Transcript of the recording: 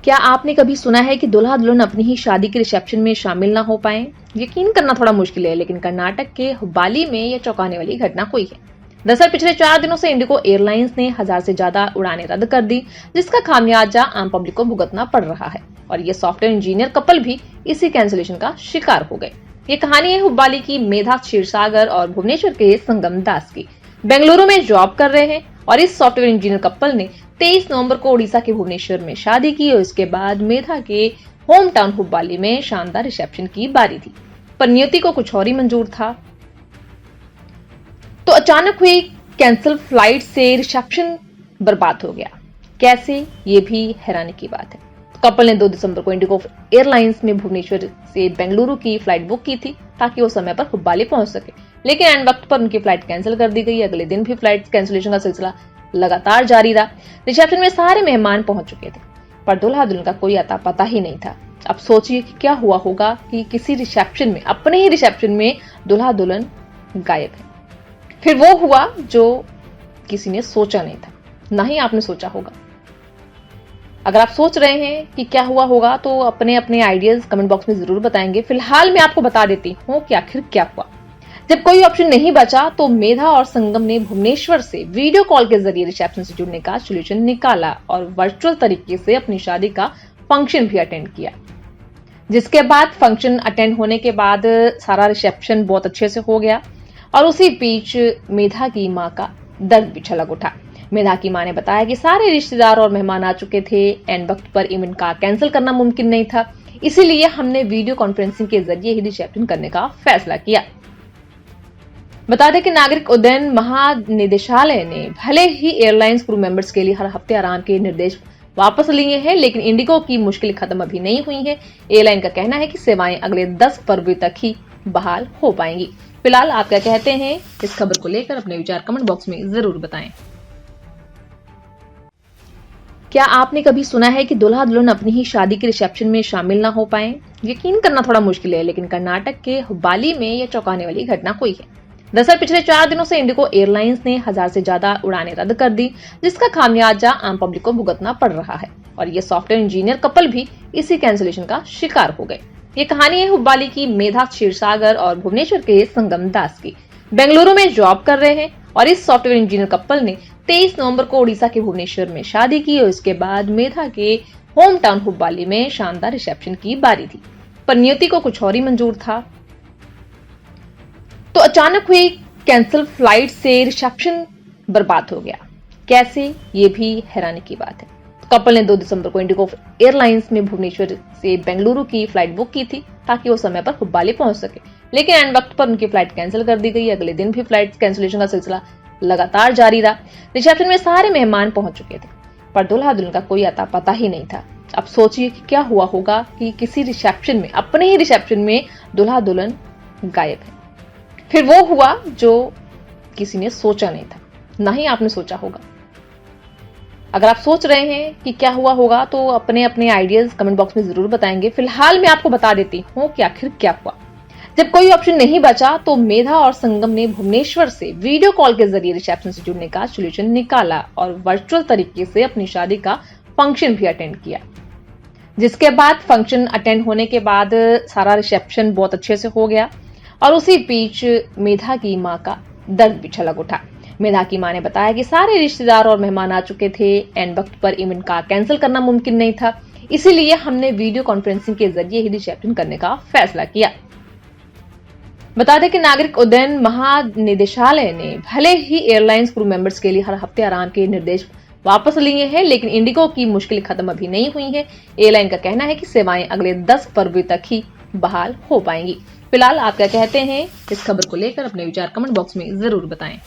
क्या आपने कभी सुना है कि दूल्हा दुल्हन अपनी ही शादी के रिसेप्शन में शामिल ना हो पाए? यकीन करना थोड़ा मुश्किल है, लेकिन कर्नाटक के हुब्बाली में यह चौंकाने वाली घटना हुई है। दरअसल पिछले 4 दिनों से इंडिगो एयरलाइंस ने 1000 से ज्यादा उड़ानें रद्द कर दी, जिसका खामियाजा आम पब्लिक को भुगतना पड़ रहा है। और ये सॉफ्टवेयर इंजीनियर कपल भी इसी कैंसिलेशन का शिकार हो गए। ये कहानी है हुब्बाली की मेधा क्षीरसागर और भुवनेश्वर के संगम दास की। बेंगलुरु में जॉब कर रहे हैं और इस सॉफ्टवेयर इंजीनियर कपल ने 23 नवंबर को उड़ीसा के भुवनेश्वर में शादी की और इसके बाद मेधा के होम टाउन हुब्बाली में शानदार रिसेप्शन की बारी थी। पर नियति को कुछ और ही मंजूर था। तो अचानक हुई कैंसिल फ्लाइट से रिसेप्शन बर्बाद हो गया। कैसे, ये भी हैरानी की बात है। कपल ने 2 दिसंबर को इंडिगो एयरलाइंस में भुवनेश्वर से बेंगलुरु की फ्लाइट बुक की थी ताकि वो समय पर हुब्बाली पहुंच सके, लेकिन एंड वक्त पर उनकी फ्लाइट कैंसिल कर दी गई। अगले दिन भी फ्लाइट कैंसिलेशन का सिलसिला लगातार जारी रहा। रिसेप्शन में सारे मेहमान पहुंच चुके थे, पर दूल्हा दुल्हन का कोई अता पता ही नहीं था। अब सोचिए कि क्या हुआ होगा कि किसी रिसेप्शन में, अपने ही रिसेप्शन में दूल्हा दुल्हन गायब है। फिर वो हुआ जो किसी ने सोचा नहीं था, ना ही आपने सोचा होगा। अगर आप सोच रहे हैं कि क्या हुआ होगा तो अपने अपने आइडियाज कमेंट बॉक्स में जरूर बताएंगे। फिलहाल मैं आपको बता देती हूँ कि आखिर क्या हुआ। जब कोई ऑप्शन नहीं बचा तो मेधा और संगम ने भुवनेश्वर से वीडियो कॉल के जरिए रिसेप्शन से जुड़ने का सोल्यूशन निकाला और वर्चुअल तरीके से अपनी शादी का फंक्शन भी अटेंड किया। जिसके बाद फंक्शन अटेंड होने के बाद सारा रिसेप्शन बहुत अच्छे से हो गया और उसी बीच मेधा की मां का दर्द भी छलक उठा। मेधा की मां ने बताया कि सारे रिश्तेदार और मेहमान आ चुके थे। एंड वक्त पर इवेंट का कैंसिल करना मुमकिन नहीं था, इसीलिए हमने वीडियो कॉन्फ्रेंसिंग के जरिए ही रिसेप्शन करने का फैसला किया। बता दें कि नागरिक उड्डयन महानिदेशालय ने भले ही एयरलाइंस क्रू मेंबर्स के लिए हर हफ्ते आराम के निर्देश वापस लिए हैं, लेकिन इंडिगो की मुश्किल खत्म अभी नहीं हुई है। एयरलाइन का कहना है कि सेवाएं अगले 10 फरवरी तक ही बहाल हो पाएंगी। फिलहाल आप क्या कहते हैं इस खबर को लेकर अपने विचार कमेंट बॉक्स में जरूर बताएं। क्या आपने कभी सुना है कि दूल्हा दुल्हन अपनी ही शादी के रिसेप्शन में शामिल ना हो पाए? यकीन करना थोड़ा मुश्किल है, लेकिन कर्नाटक के हुब्बाली में यह चौंकाने वाली घटना हुई है। दरअसल पिछले 4 दिनों से इंडिगो एयरलाइंस ने 1000 से ज्यादा उड़ानें रद्द कर दी, जिसका खामियाजा आम पब्लिक को भुगतना पड़ रहा है। और ये सॉफ्टवेयर इंजीनियर कपल भी इसी कैंसिलेशन का शिकार हो गए। ये कहानी है हुब्बाली की मेधा क्षीरसागर और भुवनेश्वर के संगम दास की। बेंगलुरु में जॉब कर रहे हैं और इस सॉफ्टवेयर इंजीनियर कपल ने 23 नवंबर को उड़ीसा के भुवनेश्वर में शादी की और इसके बाद मेधा के होम टाउन हुब्बाली में शानदार रिसेप्शन की बारी थी। पर नियति को कुछ और ही मंजूर था। तो अचानक हुई कैंसिल फ्लाइट से रिसेप्शन बर्बाद हो गया। कैसे, ये भी हैरानी की बात है। कपल ने 2 दिसंबर को इंडिगो एयरलाइंस में भुवनेश्वर से बेंगलुरु की फ्लाइट बुक की थी ताकि वो समय पर हुब्बाली पहुंच सके, लेकिन एंड वक्त पर उनकी फ्लाइट कैंसिल कर दी गई। अगले दिन भी फ्लाइट कैंसिलेशन का सिलसिला लगातार जारी रहा। रिसेप्शन में सारे मेहमान पहुंच चुके थे, पर दूल्हा दुल्हन का कोई अता पता ही नहीं था। अब सोचिए कि क्या हुआ होगा कि किसी रिसेप्शन में, अपने ही रिसेप्शन में दूल्हा दुल्हन गायब है। फिर वो हुआ जो किसी ने सोचा नहीं था, ना ही आपने सोचा होगा। अगर आप सोच रहे हैं कि क्या हुआ होगा तो अपने अपने आइडियाज कमेंट बॉक्स में जरूर बताएंगे। फिलहाल मैं आपको बता देती हूँ कि आखिर क्या हुआ। जब कोई ऑप्शन नहीं बचा तो मेधा और संगम ने भुवनेश्वर से वीडियो कॉल के जरिए रिसेप्शन से जुड़ने का सोल्यूशन निकाला और वर्चुअल तरीके से अपनी शादी का फंक्शन भी अटेंड किया। जिसके बाद फंक्शन अटेंड होने के बाद सारा रिसेप्शन बहुत अच्छे से हो गया और उसी बीच मेधा की मां का दर्द भी छलक उठा। मेधा की मां ने बताया कि सारे रिश्तेदार और मेहमान आ चुके थे। एंड वक्त पर इवेंट का कैंसिल करना मुमकिन नहीं था, इसीलिए हमने वीडियो कॉन्फ्रेंसिंग के जरिए ही रिसेप्शन करने का फैसला किया। बता दें कि नागरिक उड्डयन महानिदेशालय ने भले ही एयरलाइंस क्रू मेंबर्स के लिए हर हफ्ते आराम के निर्देश वापस लिए हैं, लेकिन इंडिगो की मुश्किल खत्म अभी नहीं हुई है। एयरलाइन का कहना है कि सेवाएं अगले 10 फरवरी तक ही बहाल हो पाएंगी। फिलहाल आप क्या कहते हैं इस खबर को लेकर अपने विचार कमेंट बॉक्स में जरूर बताएं।